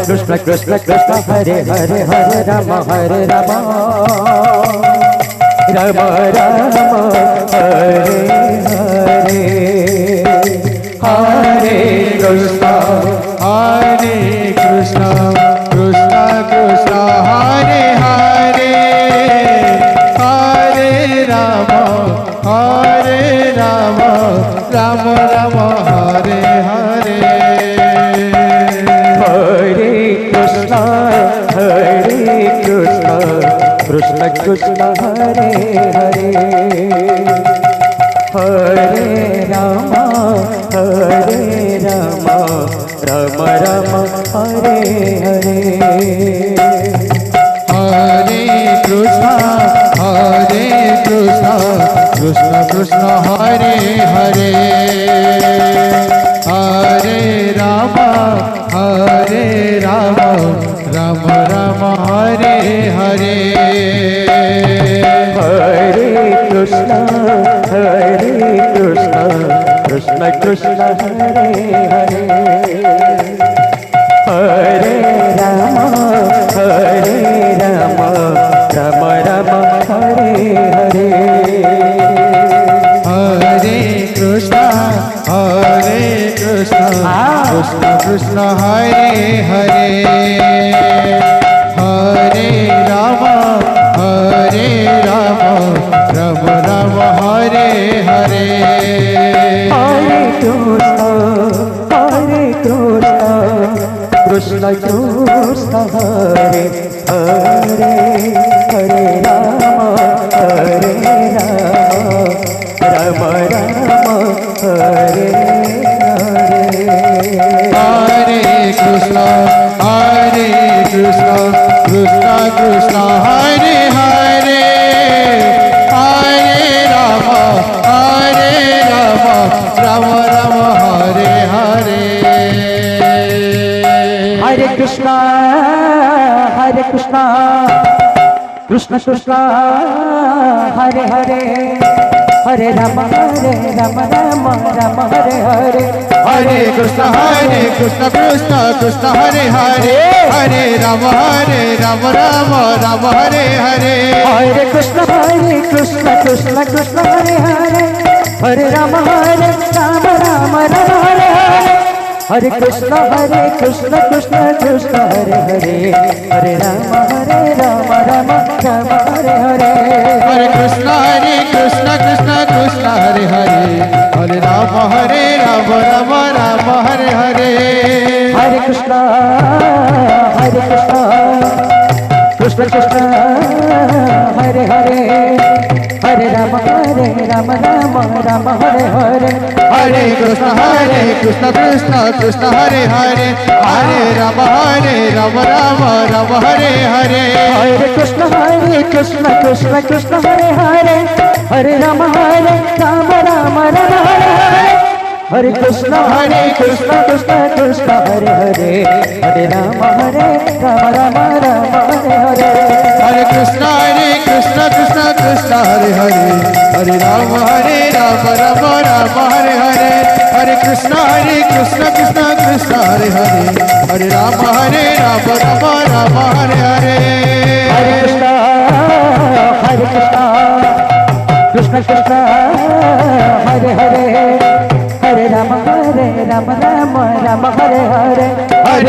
Krishna Krishna Krishna Hare Hare Hare Ram Ram Ram Hare Hare Hare Krishna Krishna Krishna Hare Hare Hare Ram Ram Ram Hare Hare Hare Krishna Krishna Krishna Hare Hare Hare Ram Hare Ram Ram Ram Hare Hare Hare Krishna Krishna Krishna Hare Hare Hare Ram Ram Ram Hare Hare Hare Krishna Krishna Krishna Hare Hare Hare Ram Ram Ram Hare Hare Hare Krishna Krishna Krishna Hare Hare Hare Ram Ram Ram Hare Hare Hare Krishna Krishna Krishna Hare Hare Hare Ram Ram Ram Hare Hare Hare Krishna Krishna Krishna Hare Hare Hare Ram Ram Ram Hare Hare Hare Krishna Krishna Hare Hare Hare Ram Ram Ram Hare Hare Hare Krishna Krishna Krishna Hare Hare Hare Ram Ram Ram Hare Hare Hare Krishna Krishna Krishna Hare Hare Hare Ram Ram Hare Hare Hare Krishna Krishna Krishna Hare Hare Hare Ram Ram Hare Hare Hare Krishna Krishna Krishna Hare Hare Hare Ram Ram Hare Hare Hare Krishna Krishna Krishna Hare Hare Hare Ram Ram Ram Hare Hare Hare Krishna Krishna Krishna Hare Hare Hare Ram Ram Ram Hare Hare Hare Krishna Krishna Krishna Hare Hare Hare Ram Ram Hare Hare Hare Krishna Krishna Krishna Hare Hare Hare Ram Ram Hare Hare Hare Krishna Krishna Krishna Hare Hare Hare Ram Ram Hare Hare Hare Krishna Krishna Krishna Hare Hare Hare Ram Ram Hare Hare Hare Krishna Krishna Krishna Hare Hare Hare Ram Ram Hare Hare Hare Krishna Krishna Krishna Hare Hare Hare Ram Ram Hare Hare Hare Krishna Krishna Hare Hare Hare Ram Ram Hare Hare